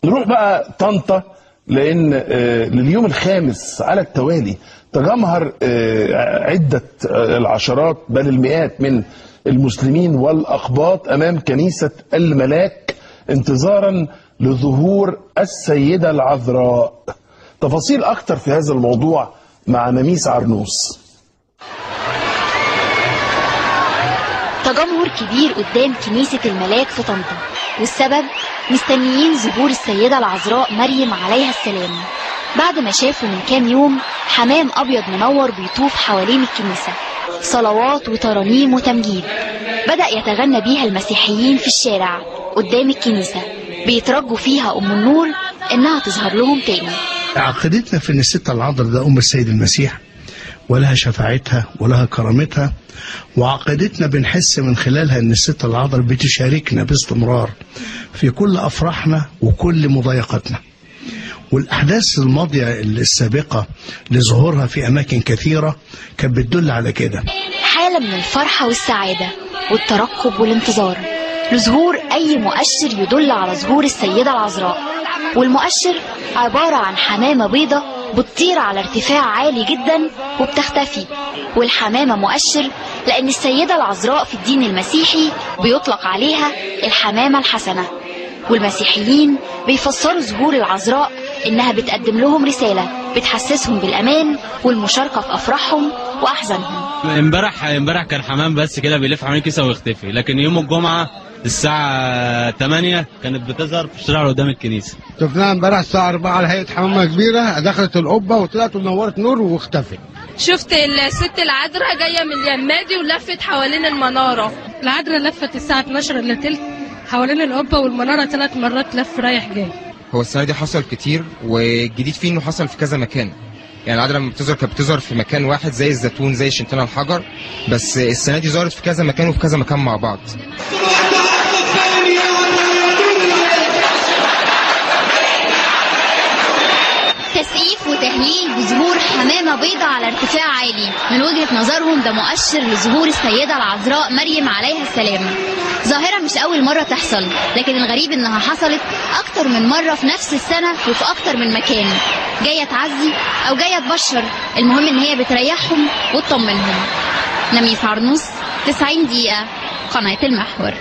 نروح بقى طنطا، لأن لليوم الخامس على التوالي تجمهر عدة العشرات بل المئات من المسلمين والأقباط أمام كنيسة الملاك انتظارا لظهور السيدة العذراء. تفاصيل أكتر في هذا الموضوع مع نميس عرنوس. تجمهر كبير قدام كنيسة الملاك في طنطا، والسبب مستنيين ظهور السيدة العذراء مريم عليها السلام، بعد ما شافوا من كام يوم حمام أبيض منور بيطوف حوالين الكنيسة، صلوات وترانيم وتمجيد بدأ يتغنى بيها المسيحيين في الشارع قدام الكنيسة، بيترجوا فيها أم النور إنها تظهر لهم تاني. عقيدتنا في إن الست العذراء ده أم السيد المسيح، ولها شفاعتها ولها كرامتها، وعقيدتنا بنحس من خلالها ان الست العذراء بتشاركنا باستمرار في كل افراحنا وكل مضايقاتنا. والاحداث الماضيه السابقه لظهورها في اماكن كثيره كانت بتدل على كده، حاله من الفرحه والسعاده والترقب والانتظار لظهور اي مؤشر يدل على ظهور السيده العذراء. والمؤشر عباره عن حمامه بيضه بتطير على ارتفاع عالي جدا وبتختفي، والحمامة مؤشر لأن السيدة العذراء في الدين المسيحي بيطلق عليها الحمامة الحسنة، والمسيحيين بيفسروا ظهور العذراء إنها بتقدم لهم رسالة بتحسسهم بالأمان والمشاركة في أفراحهم وأحزانهم. امبارح كان حمام بس كده بيلف حوالين الكنيسة ويختفي، لكن يوم الجمعة الساعة 8 كانت بتظهر في الشارع قدام الكنيسة. شفناها امبارح الساعة 4 على هيئة حمامة كبيرة، دخلت القبة وطلعت ونورت نور واختفت. شفت الست العذراء جاية من اليمادي ولفت حوالين المنارة. العذراء لفت الساعة 12 الا تلت حوالين القبة والمنارة 3 مرات لف رايح جاي. هو السنة دي حصل كتير، والجديد فيه انه حصل في كذا مكان. يعني العذراء لما بتظهر كانت بتظهر في مكان واحد زي الزيتون زي شنتنا الحجر، بس السنة دي ظهرت في كذا مكان وفي كذا مكان مع بعض. تسقيف وتهليل بظهور حمامة بيضة على ارتفاع عالي، من وجهة نظرهم ده مؤشر لظهور السيدة العذراء مريم عليها السلام. ظاهرة مش أول مرة تحصل، لكن الغريب إنها حصلت أكتر من مرة في نفس السنة وفي أكتر من مكان، جاية تعزي أو جاية تبشر، المهم إن هي بتريحهم وتطمنهم. نميس عرنوس، 90 دقيقة، قناة المحور.